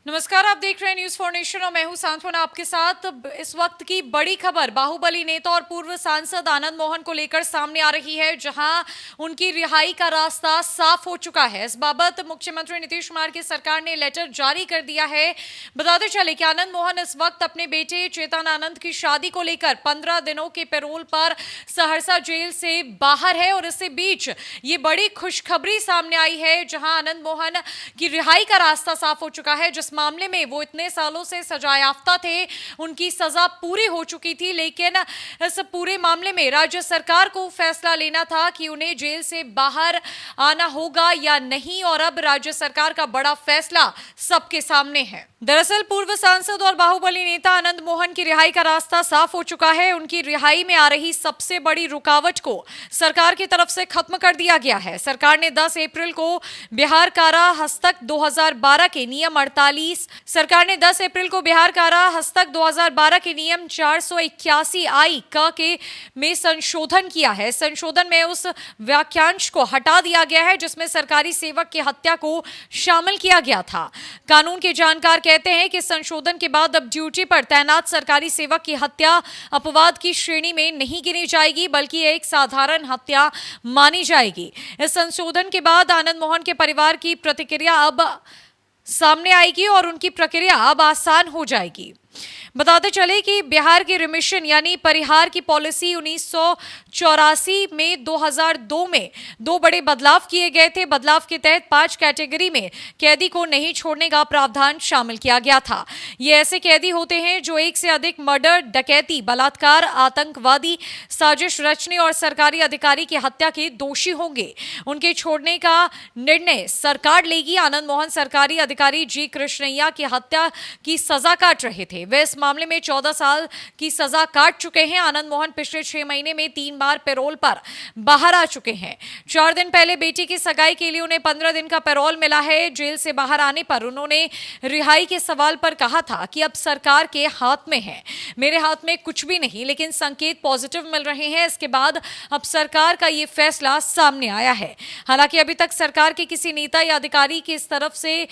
नमस्कार, आप देख रहे हैं न्यूज फॉर नेशन और मैं हूं सांत्वना आपके साथ। इस वक्त की बड़ी खबर बाहुबली नेता और पूर्व सांसद आनंद मोहन को लेकर सामने आ रही है, जहां उनकी रिहाई का रास्ता साफ हो चुका है। इस बाबत मुख्यमंत्री नीतीश कुमार की सरकार ने लेटर जारी कर दिया है। बताते चले कि आनंद मोहन इस वक्त अपने बेटे चेतन आनंद की शादी को लेकर 15 दिनों के पैरोल पर सहरसा जेल से बाहर है और इसी बीच ये बड़ी खुशखबरी सामने आई है, जहां आनंद मोहन की रिहाई का रास्ता साफ हो चुका है। जिस मामले में वो इतने सालों से सजायाफ्ता थे, उनकी सजा पूरी हो चुकी थी, लेकिन इस पूरे मामले में राज्य सरकार को फैसला लेना था कि उन्हें जेल से बाहर आना होगा या नहीं, और अब राज्य सरकार का बड़ा फैसला सबके सामने है। दरअसल पूर्व सांसद और बाहुबली नेता आनंद मोहन की रिहाई का रास्ता साफ हो चुका है। उनकी रिहाई में आ रही सबसे बड़ी रुकावट को सरकार की तरफ से खत्म कर दिया गया है। सरकार ने 10 अप्रैल को बिहार कारा हस्तक 2012 के नियम 48 सरकार ने 10 अप्रैल को बिहार कारा हस्तक 2012 के नियम 481 आई का के में संशोधन किया है। संशोधन में उस वाक्यांश को हटा दिया गया है जिसमें सरकारी सेवक की हत्या को शामिल किया गया था। कानून के जानकार कहते हैं कि संशोधन के बाद अब ड्यूटी पर तैनात सरकारी सेवक की हत्या अपवाद की श्रेणी में नहीं गिनी जाएगी, बल्कि एक साधारण हत्या मानी जाएगी। इस संशोधन के बाद आनंद मोहन के परिवार की प्रतिक्रिया अब सामने आएगी और उनकी प्रक्रिया अब आसान हो जाएगी। बताते चले कि बिहार की रिमिशन यानी परिहार की पॉलिसी 1984 में 2002 में 2 बड़े बदलाव किए गए थे। बदलाव के तहत 5 कैटेगरी में कैदी को नहीं छोड़ने का प्रावधान शामिल किया गया था। ये ऐसे कैदी होते हैं जो एक से अधिक मर्डर, डकैती, बलात्कार, आतंकवादी साजिश रचने और सरकारी अधिकारी की हत्या के दोषी होंगे। उनके छोड़ने का निर्णय सरकार लेगी। आनंद मोहन सरकारी अधिकारी जी कृष्णैया की हत्या की सजा काट रहे थे। वे इस मामले में 14 साल की सजा काट चुके हैं। आनंद मोहन पिछले 6 महीने में 3 बार पैरोल पर बाहर आ चुके हैं। 4 दिन पहले बेटी की सगाई के लिए उन्हें 15 दिन का पैरोल मिला है। जेल से बाहर आने पर उन्होंने रिहाई के सवाल पर कहा था कि अब सरकार के हाथ में है, मेरे हाथ में कुछ भी नहीं, लेकिन संकेत पॉजिटिव मिल रहे हैं। इसके बाद अब सरकार का ये फैसला सामने आया है। हालांकि अभी तक सरकार के किसी नेता या अधिकारी की इस तरफ से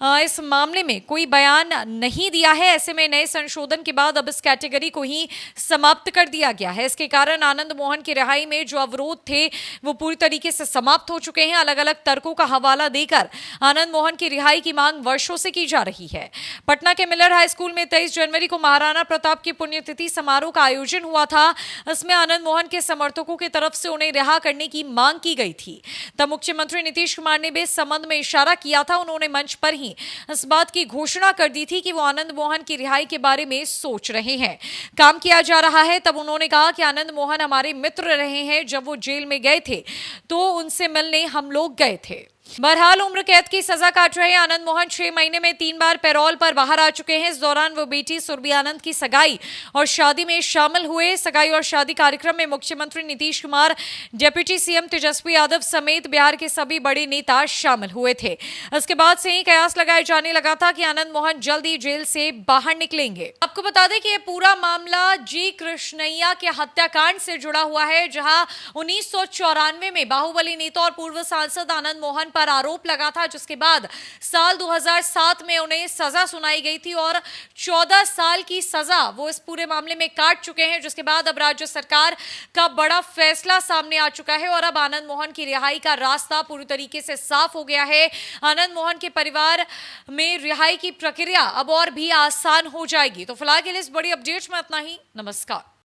इस मामले में कोई बयान नहीं दिया है। ऐसे में नए संशोधन के बाद अब इस कैटेगरी को ही समाप्त कर दिया गया है। इसके कारण आनंद मोहन की रिहाई में जो अवरोध थे वो पूरी तरीके से समाप्त हो चुके हैं। अलग अलग तर्कों का हवाला देकर आनंद मोहन की रिहाई की मांग वर्षों से की जा रही है। पटना के मिलर हाई स्कूल में 23 जनवरी को महाराणा प्रताप की पुण्यतिथि समारोह का आयोजन हुआ था। इसमें आनंद मोहन के समर्थकों की तरफ से उन्हें रिहा करने की मांग की गई थी। तब मुख्यमंत्री नीतीश कुमार ने भी इस संबंध में इशारा किया था। उन्होंने मंच पर ही इस बात की घोषणा कर दी थी कि वो आनंद मोहन की रिहाई के बारे में सोच रहे हैं, काम किया जा रहा है। तब उन्होंने कहा कि आनंद मोहन हमारे मित्र रहे हैं। जब वो जेल में गए थे तो उनसे मिलने हम लोग गए थे। बहरहाल उम्र कैद की सजा काट रहे आनंद मोहन 6 महीने में 3 बार पैरोल पर बाहर आ चुके हैं। इस दौरान वो बेटी सुरभि आनंद की सगाई और शादी में शामिल हुए। सगाई और शादी कार्यक्रम में मुख्यमंत्री नीतीश कुमार, डिप्टी सीएम तेजस्वी यादव समेत बिहार के सभी बड़े नेता शामिल हुए थे। इसके बाद से ही कयास लगाए जाने लगा था कि आनंद मोहन जल्द ही जेल से बाहर निकलेंगे। आपको बता दें कि यह पूरा मामला जी कृष्णैया के हत्याकांड से जुड़ा हुआ है, जहां 1994 में बाहुबली नेता और पूर्व सांसद आनंद मोहन पर आरोप लगा था, जिसके बाद साल 2007 में उन्हें सजा सुनाई गई थी और 14 साल की सजा वो इस पूरे मामले में काट चुके हैं। जिसके बाद अब राज्य सरकार का बड़ा फैसला सामने आ चुका है और अब आनंद मोहन की रिहाई का रास्ता पूरी तरीके से साफ हो गया है। आनंद मोहन के परिवार में रिहाई की प्रक्रिया अब और भी आसान हो जाएगी। तो फिलहाल के लिए इस बड़ी अपडेट्स में इतना ही। नमस्कार।